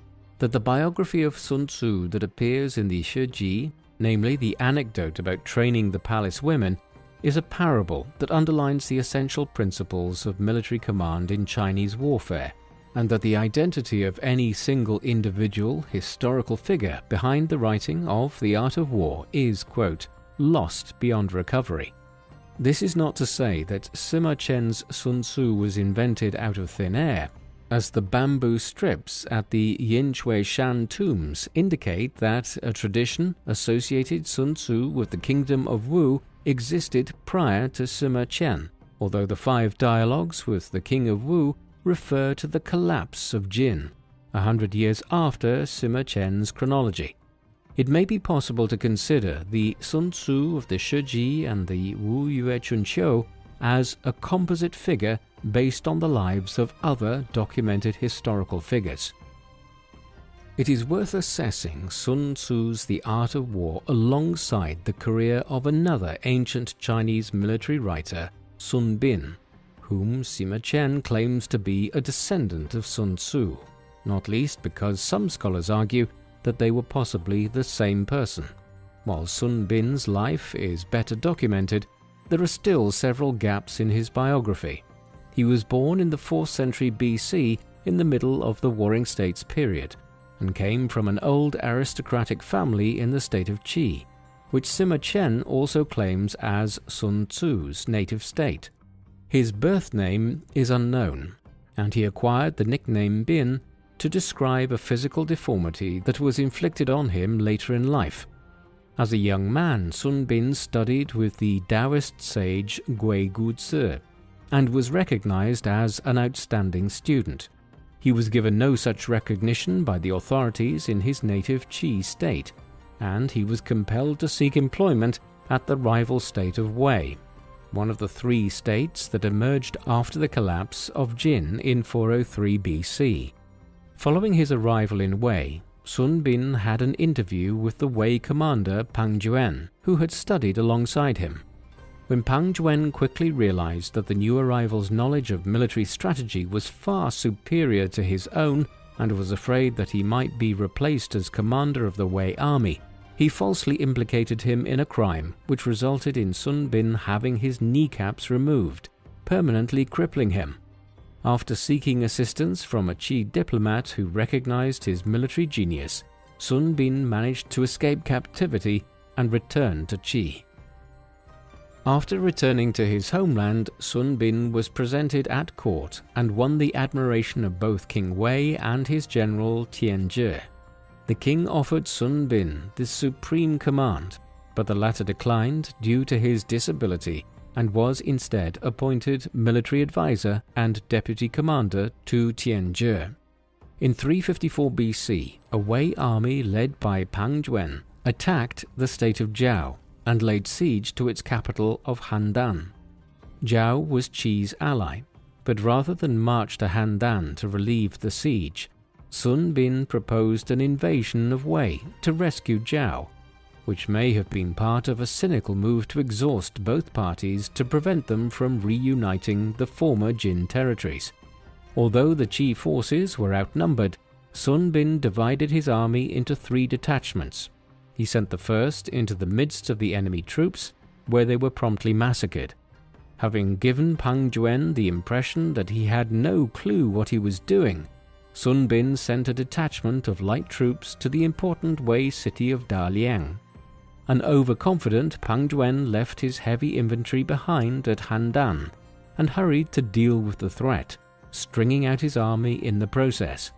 that the biography of Sun Tzu that appears in the Shiji, namely the anecdote about training the palace women, is a parable that underlines the essential principles of military command in Chinese warfare, and that the identity of any single individual historical figure behind the writing of The Art of War is, quote, lost beyond recovery. This is not to say that Sima Qian's Sun Tzu was invented out of thin air, as the bamboo strips at the Yinshui Shan tombs indicate that a tradition associated Sun Tzu with the kingdom of Wu existed prior to Sima Qian, although the 5 dialogues with the king of Wu refer to the collapse of Jin, 100 years after Sima Qian's chronology. It may be possible to consider the Sun Tzu of the Shiji and the Wu Yue Chunqiu as a composite figure based on the lives of other documented historical figures. It is worth assessing Sun Tzu's The Art of War alongside the career of another ancient Chinese military writer, Sun Bin, whom Sima Qian claims to be a descendant of Sun Tzu, not least because some scholars argue that they were possibly the same person. While Sun Bin's life is better documented, there are still several gaps in his biography. He was born in the 4th century BC in the middle of the Warring States period, and came from an old aristocratic family in the state of Qi, which Sima Qian also claims as Sun Tzu's native state. His birth name is unknown, and he acquired the nickname Bin to describe a physical deformity that was inflicted on him later in life. As a young man, Sun Bin studied with the Taoist sage Gui Guzi and was recognized as an outstanding student. He was given no such recognition by the authorities in his native Qi state, and he was compelled to seek employment at the rival state of Wei, one of the 3 states that emerged after the collapse of Jin in 403 BC. Following his arrival in Wei, Sun Bin had an interview with the Wei commander Pang Juan, who had studied alongside him. When Pang Juan quickly realized that the new arrival's knowledge of military strategy was far superior to his own and was afraid that he might be replaced as commander of the Wei army, he falsely implicated him in a crime which resulted in Sun Bin having his kneecaps removed, permanently crippling him. After seeking assistance from a Qi diplomat who recognized his military genius, Sun Bin managed to escape captivity and return to Qi. After returning to his homeland, Sun Bin was presented at court and won the admiration of both King Wei and his general Tianzhi. The king offered Sun Bin the supreme command, but the latter declined due to his disability and was instead appointed military advisor and deputy commander to Tianzhi. In 354 BC, a Wei army led by Pang Juan attacked the state of Zhao and laid siege to its capital of Handan. Zhao was Qi's ally, but rather than march to Handan to relieve the siege, Sun Bin proposed an invasion of Wei to rescue Zhao, which may have been part of a cynical move to exhaust both parties to prevent them from reuniting the former Jin territories. Although the Qi forces were outnumbered, Sun Bin divided his army into 3 detachments. He sent the first into the midst of the enemy troops, where they were promptly massacred. Having given Pang Juan the impression that he had no clue what he was doing, Sun Bin sent a detachment of light troops to the important Wei city of Daliang. An overconfident Pang Juan left his heavy infantry behind at Handan and hurried to deal with the threat, stringing out his army in the process.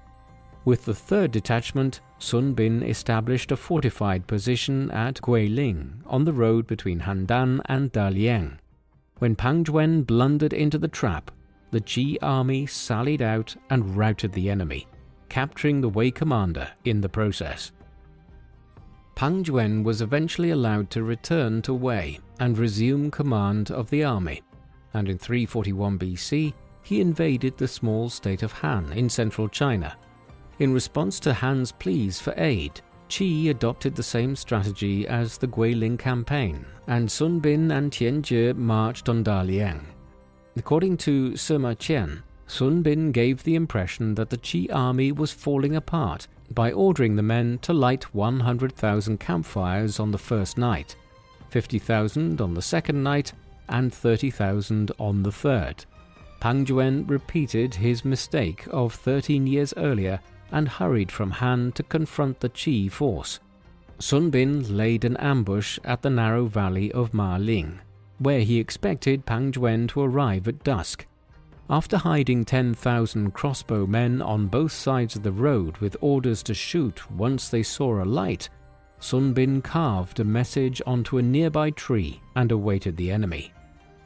With the 3rd detachment, Sun Bin established a fortified position at Guiling on the road between Handan and Dalian. When Pang Juan blundered into the trap, the Qi army sallied out and routed the enemy, capturing the Wei commander in the process. Pang Juan was eventually allowed to return to Wei and resume command of the army, and in 341 BC he invaded the small state of Han in central China. In response to Han's pleas for aid, Qi adopted the same strategy as the Guiling campaign, and Sun Bin and Tianjie marched on Dalian. According to Sima Qian, Sun Bin gave the impression that the Qi army was falling apart by ordering the men to light 100,000 campfires on the first night, 50,000 on the second night, and 30,000 on the third. Pang Juan repeated his mistake of 13 years earlier and hurried from Han to confront the Qi force. Sun Bin laid an ambush at the narrow valley of Ma Ling, where he expected Pang Juan to arrive at dusk. After hiding 10,000 crossbow men on both sides of the road with orders to shoot once they saw a light, Sun Bin carved a message onto a nearby tree and awaited the enemy.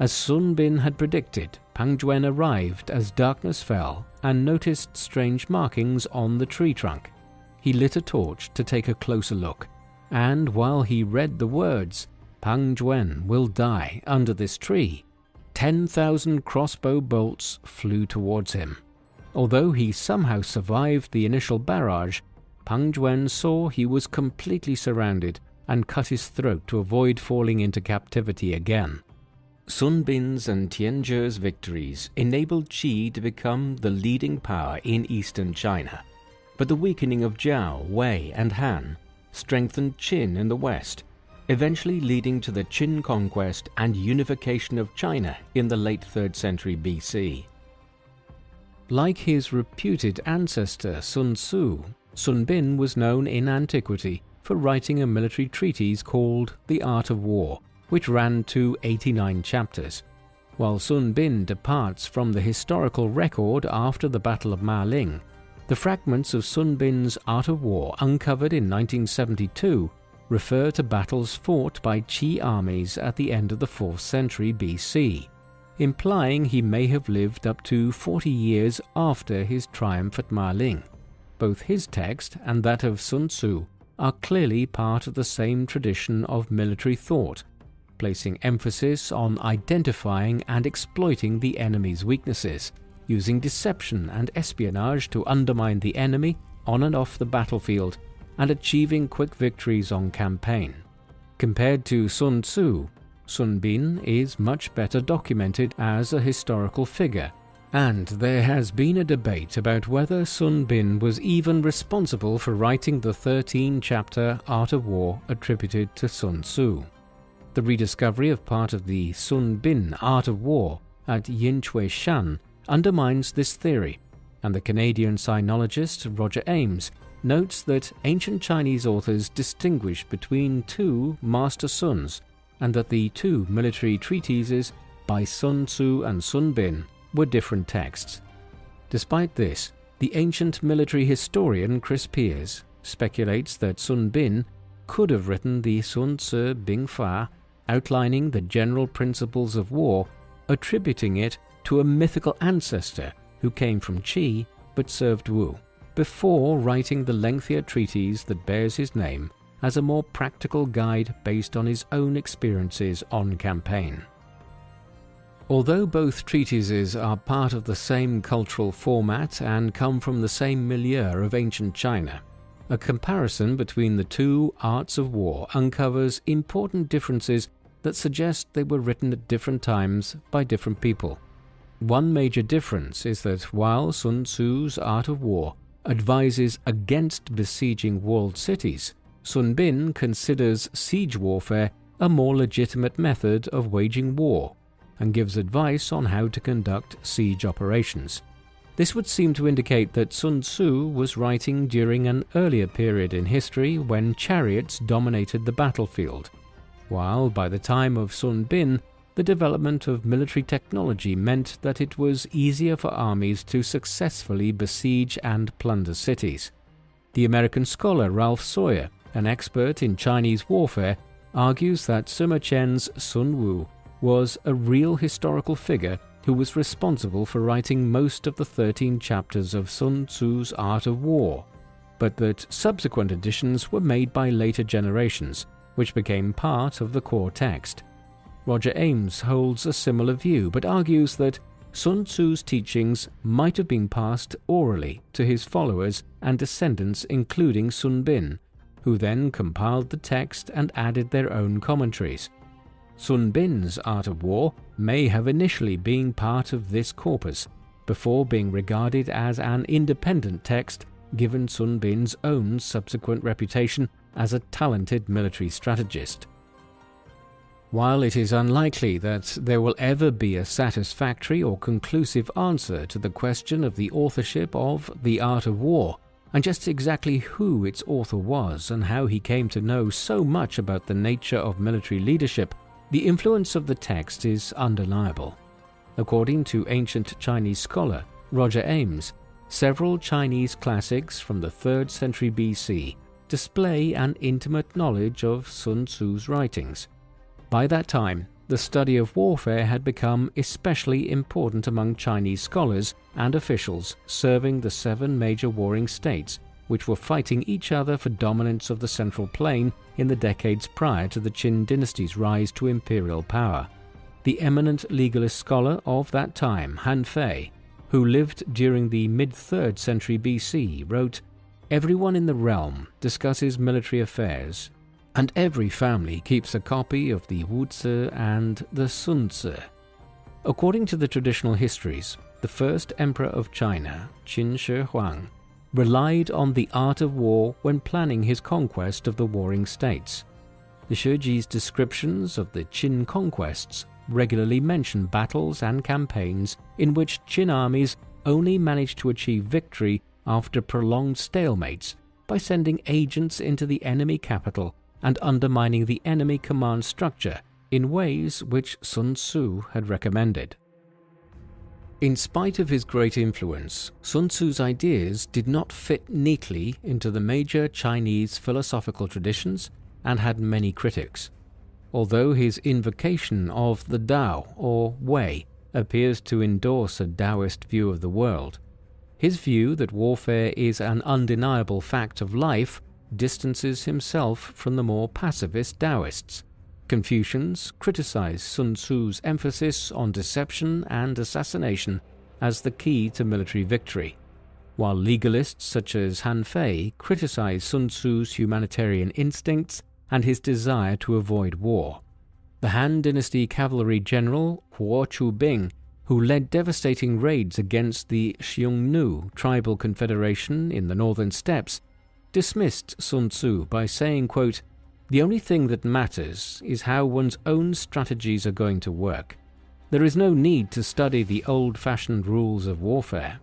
As Sun Bin had predicted, Pang Juan arrived as darkness fell and noticed strange markings on the tree trunk. He lit a torch to take a closer look, and while he read the words, "Pang Juan will die under this tree," 10,000 crossbow bolts flew towards him. Although he somehow survived the initial barrage, Pang Juan saw he was completely surrounded and cut his throat to avoid falling into captivity again. Sun Bin's and Tianjie's victories enabled Qi to become the leading power in eastern China, but the weakening of Zhao, Wei, and Han strengthened Qin in the west, eventually leading to the Qin conquest and unification of China in the late 3rd century BC. Like his reputed ancestor Sun Tzu, Sun Bin was known in antiquity for writing a military treatise called The Art of War, which ran to 89 chapters. While Sun Bin departs from the historical record after the Battle of Ma Ling, the fragments of Sun Bin's Art of War uncovered in 1972 refer to battles fought by Qi armies at the end of the 4th century BC, implying he may have lived up to 40 years after his triumph at Ma Ling. Both his text and that of Sun Tzu are clearly part of the same tradition of military thought, placing emphasis on identifying and exploiting the enemy's weaknesses, using deception and espionage to undermine the enemy on and off the battlefield, and achieving quick victories on campaign. Compared to Sun Tzu, Sun Bin is much better documented as a historical figure, and there has been a debate about whether Sun Bin was even responsible for writing the 13-chapter Art of War attributed to Sun Tzu. The rediscovery of part of the Sun Bin Art of War at Yinchui Shan undermines this theory, and the Canadian sinologist Roger Ames notes that ancient Chinese authors distinguish between two Master Suns, and that the two military treatises by Sun Tzu and Sun Bin were different texts. Despite this, the ancient military historian Chris Pearce speculates that Sun Bin could have written the Sun Tzu Bing Fa, outlining the general principles of war, attributing it to a mythical ancestor who came from Qi but served Wu, before writing the lengthier treatise that bears his name as a more practical guide based on his own experiences on campaign. Although both treatises are part of the same cultural format and come from the same milieu of ancient China, a comparison between the two arts of war uncovers important differences that suggest they were written at different times by different people. One major difference is that while Sun Tzu's Art of War advises against besieging walled cities, Sun Bin considers siege warfare a more legitimate method of waging war and gives advice on how to conduct siege operations. This would seem to indicate that Sun Tzu was writing during an earlier period in history when chariots dominated the battlefield, while by the time of Sun Bin, the development of military technology meant that it was easier for armies to successfully besiege and plunder cities. The American scholar Ralph Sawyer, an expert in Chinese warfare, argues that Sima Qian's Sun Wu was a real historical figure who was responsible for writing most of the 13 chapters of Sun Tzu's Art of War, but that subsequent editions were made by later generations, which became part of the core text. Roger Ames holds a similar view, but argues that Sun Tzu's teachings might have been passed orally to his followers and descendants, including Sun Bin, who then compiled the text and added their own commentaries. Sun Bin's Art of War may have initially been part of this corpus, before being regarded as an independent text, given Sun Bin's own subsequent reputation as a talented military strategist. While it is unlikely that there will ever be a satisfactory or conclusive answer to the question of the authorship of The Art of War, and just exactly who its author was and how he came to know so much about the nature of military leadership, the influence of the text is undeniable. According to ancient Chinese scholar Roger Ames, several Chinese classics from the 3rd century BC display an intimate knowledge of Sun Tzu's writings. By that time, the study of warfare had become especially important among Chinese scholars and officials serving the 7 major warring states, which were fighting each other for dominance of the Central Plain in the decades prior to the Qin dynasty's rise to imperial power. The eminent legalist scholar of that time, Han Fei, who lived during the mid-3rd century BC, wrote, "Everyone in the realm discusses military affairs, and every family keeps a copy of the Wu Zi and the Sun Zi." According to the traditional histories, the first emperor of China, Qin Shi Huang, relied on the art of war when planning his conquest of the warring states. The Shiji's descriptions of the Qin conquests regularly mention battles and campaigns in which Qin armies only managed to achieve victory after prolonged stalemates by sending agents into the enemy capital and undermining the enemy command structure in ways which Sun Tzu had recommended. In spite of his great influence, Sun Tzu's ideas did not fit neatly into the major Chinese philosophical traditions and had many critics. Although his invocation of the Tao, or Way, appears to endorse a Taoist view of the world, his view that warfare is an undeniable fact of life distances himself from the more pacifist Taoists. Confucians criticize Sun Tzu's emphasis on deception and assassination as the key to military victory, while legalists such as Han Fei criticize Sun Tzu's humanitarian instincts and his desire to avoid war. The Han Dynasty cavalry general Huo Chubing, who led devastating raids against the Xiongnu tribal confederation in the northern steppes, dismissed Sun Tzu by saying, quote, "The only thing that matters is how one's own strategies are going to work. There is no need to study the old-fashioned rules of warfare."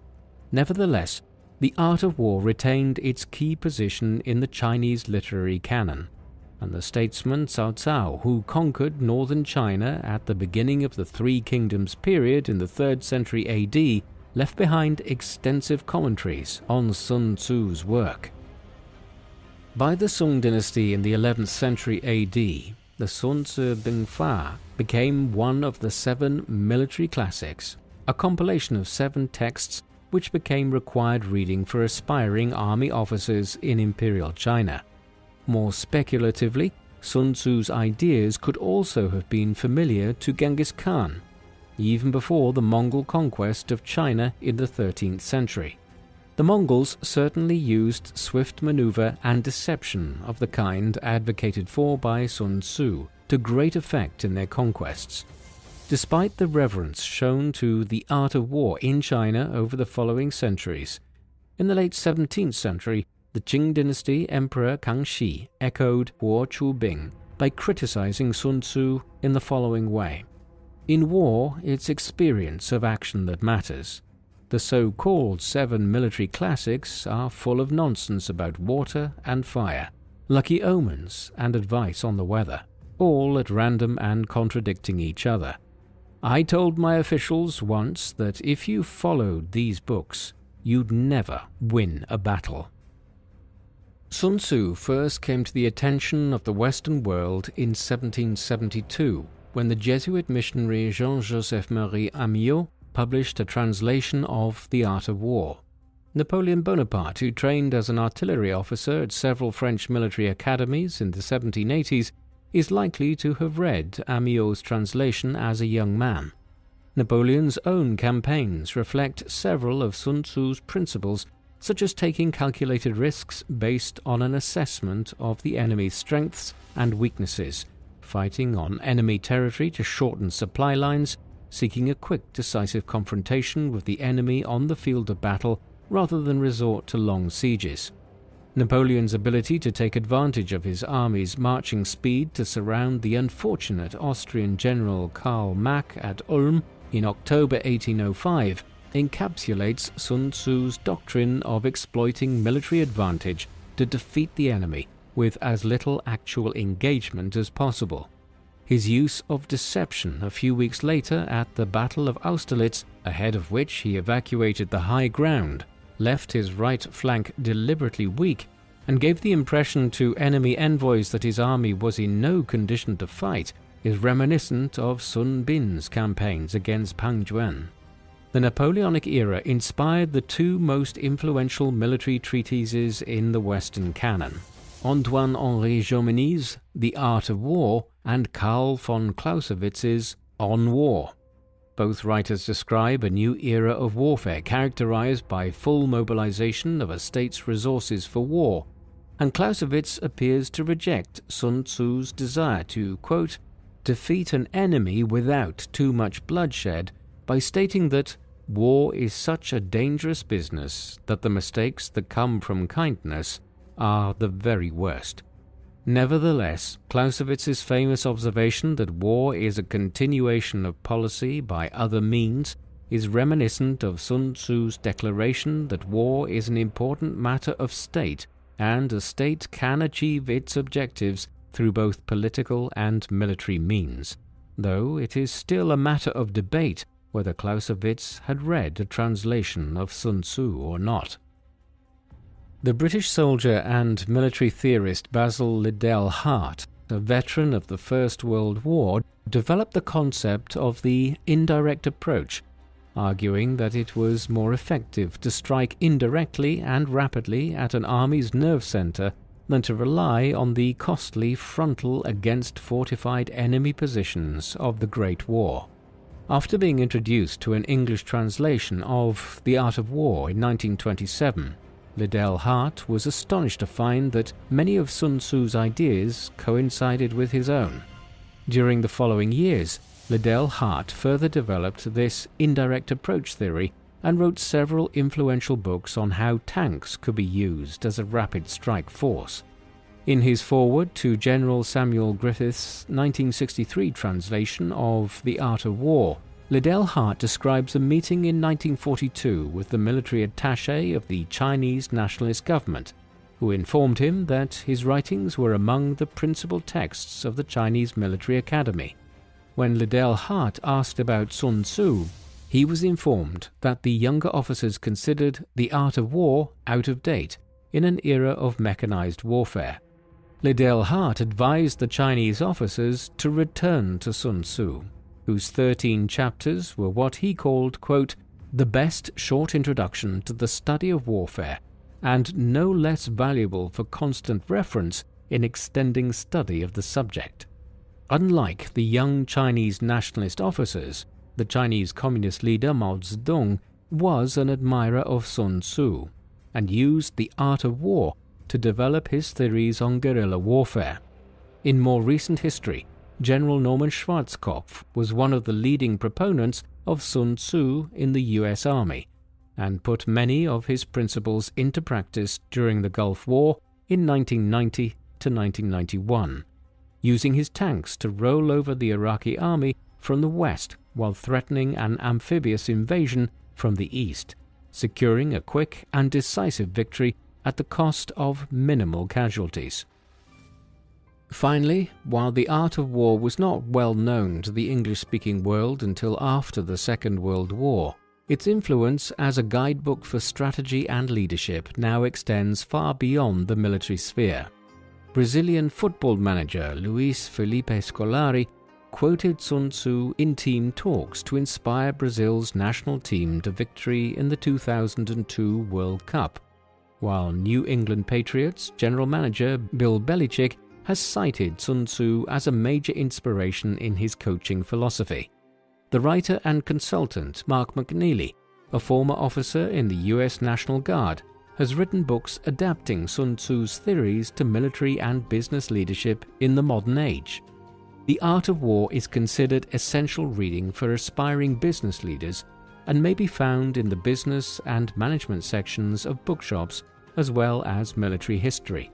Nevertheless, the art of war retained its key position in the Chinese literary canon, and the statesman Cao Cao, who conquered northern China at the beginning of the Three Kingdoms period in the 3rd century AD, left behind extensive commentaries on Sun Tzu's work. By the Song dynasty in the 11th century AD, the Sun Tzu Bingfa became one of the 7 military classics, a compilation of 7 texts which became required reading for aspiring army officers in imperial China. More speculatively, Sun Tzu's ideas could also have been familiar to Genghis Khan, even before the Mongol conquest of China in the 13th century. The Mongols certainly used swift maneuver and deception of the kind advocated for by Sun Tzu to great effect in their conquests. Despite the reverence shown to the art of war in China over the following centuries, in the late 17th century, the Qing dynasty Emperor Kangxi echoed Huo Chubing by criticizing Sun Tzu in the following way: "In war, it's experience of action that matters. The so-called 7 military classics are full of nonsense about water and fire, lucky omens and advice on the weather. all at random and contradicting each other. I told my officials once that if you followed these books, you'd never win a battle. Sun Tzu first came to the attention of the Western world in 1772, when the Jesuit missionary Jean-Joseph Marie Amiot published a translation of The Art of War. Napoleon Bonaparte, who trained as an artillery officer at several French military academies in the 1780s, is likely to have read Amiot's translation as a young man. Napoleon's own campaigns reflect several of Sun Tzu's principles, such as taking calculated risks based on an assessment of the enemy's strengths and weaknesses, fighting on enemy territory to shorten supply lines, seeking a quick, decisive confrontation with the enemy on the field of battle rather than resort to long sieges. Napoleon's ability to take advantage of his army's marching speed to surround the unfortunate Austrian general Karl Mack at Ulm in October 1805 encapsulates Sun Tzu's doctrine of exploiting military advantage to defeat the enemy with as little actual engagement as possible. His use of deception a few weeks later at the Battle of Austerlitz, ahead of which he evacuated the high ground, left his right flank deliberately weak and gave the impression to enemy envoys that his army was in no condition to fight, is reminiscent of Sun Bin's campaigns against Pang Juan. The Napoleonic era inspired the two most influential military treatises in the Western canon, Antoine-Henri Jomini's The Art of War and Karl von Clausewitz's On War. Both writers describe a new era of warfare characterized by full mobilization of a state's resources for war, and Clausewitz appears to reject Sun Tzu's desire to, quote, defeat an enemy without too much bloodshed by stating that war is such a dangerous business that the mistakes that come from kindness are the very worst. Nevertheless, Clausewitz's famous observation that war is a continuation of policy by other means is reminiscent of Sun Tzu's declaration that war is an important matter of state and a state can achieve its objectives through both political and military means, though it is still a matter of debate whether Clausewitz had read a translation of Sun Tzu or not. The British soldier and military theorist Basil Liddell Hart, a veteran of the First World War, developed the concept of the indirect approach, arguing that it was more effective to strike indirectly and rapidly at an army's nerve center than to rely on the costly frontal against fortified enemy positions of the Great War. After being introduced to an English translation of The Art of War in 1927, Liddell Hart was astonished to find that many of Sun Tzu's ideas coincided with his own. During the following years, Liddell Hart further developed this indirect approach theory and wrote several influential books on how tanks could be used as a rapid strike force. In his foreword to General Samuel Griffith's 1963 translation of The Art of War, Liddell Hart describes a meeting in 1942 with the military attaché of the Chinese nationalist government, who informed him that his writings were among the principal texts of the Chinese military academy. When Liddell Hart asked about Sun Tzu, he was informed that the younger officers considered The Art of War out of date in an era of mechanized warfare. Liddell Hart advised the Chinese officers to return to Sun Tzu, whose 13 chapters were what he called, quote, the best short introduction to the study of warfare, and no less valuable for constant reference in extending study of the subject. Unlike the young Chinese nationalist officers, the Chinese communist leader Mao Zedong was an admirer of Sun Tzu, and used The Art of War to develop his theories on guerrilla warfare. In more recent history, General Norman Schwarzkopf was one of the leading proponents of Sun Tzu in the US Army, and put many of his principles into practice during the Gulf War in 1990 to 1991, using his tanks to roll over the Iraqi army from the west while threatening an amphibious invasion from the east, securing a quick and decisive victory at the cost of minimal casualties. Finally, while the art of war was not well known to the English-speaking world until after the Second World War, its influence as a guidebook for strategy and leadership now extends far beyond the military sphere. Brazilian football manager Luis Felipe Scolari quoted Sun Tzu in team talks to inspire Brazil's national team to victory in the 2002 World Cup, while New England Patriots general manager Bill Belichick has cited Sun Tzu as a major inspiration in his coaching philosophy. The writer and consultant Mark McNeely, a former officer in the US National Guard, has written books adapting Sun Tzu's theories to military and business leadership in the modern age. The Art of War is considered essential reading for aspiring business leaders and may be found in the business and management sections of bookshops as well as military history.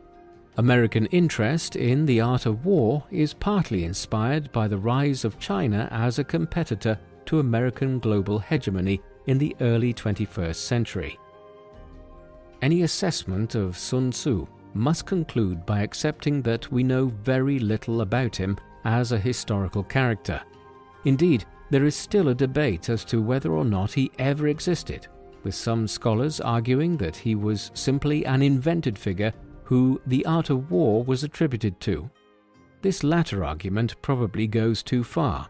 American interest in the art of war is partly inspired by the rise of China as a competitor to American global hegemony in the early 21st century. Any assessment of Sun Tzu must conclude by accepting that we know very little about him as a historical character. Indeed, there is still a debate as to whether or not he ever existed, with some scholars arguing that he was simply an invented figure who the art of war was attributed to. This latter argument probably goes too far.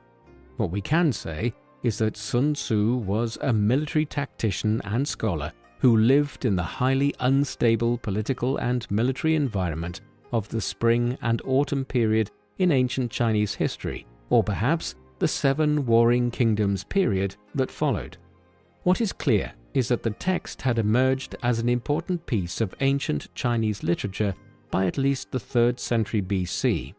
What we can say is that Sun Tzu was a military tactician and scholar who lived in the highly unstable political and military environment of the spring and autumn period in ancient Chinese history, or perhaps the Seven Warring Kingdoms period that followed. What is clear is that the text had emerged as an important piece of ancient Chinese literature by at least the 3rd century BC.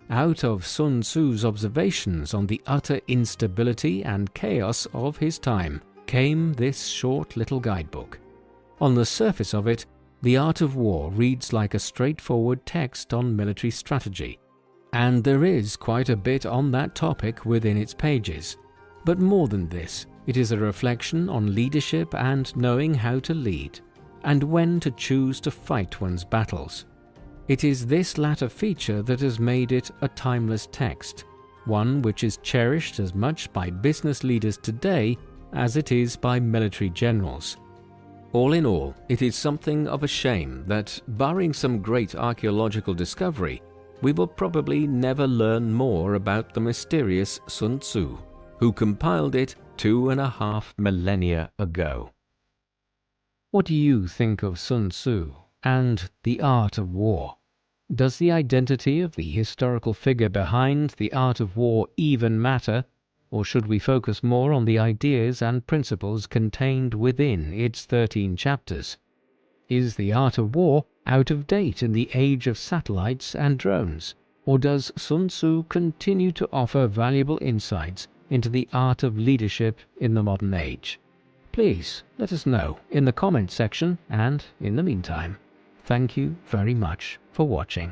Out of Sun Tzu's observations on the utter instability and chaos of his time came this short little guidebook. On the surface of it, The Art of War reads like a straightforward text on military strategy, and there is quite a bit on that topic within its pages. But more than this, it is a reflection on leadership and knowing how to lead, and when to choose to fight one's battles. It is this latter feature that has made it a timeless text, one which is cherished as much by business leaders today as it is by military generals. All in all, it is something of a shame that, barring some great archaeological discovery, we will probably never learn more about the mysterious Sun Tzu, who compiled it 2.5 millennia ago. What do you think of Sun Tzu and the art of war? Does the identity of the historical figure behind the art of war even matter, or should we focus more on the ideas and principles contained within its 13 chapters? Is the art of war out of date in the age of satellites and drones, or does Sun Tzu continue to offer valuable insights into the art of leadership in the modern age? Please let us know in the comments section, and in the meantime, thank you very much for watching.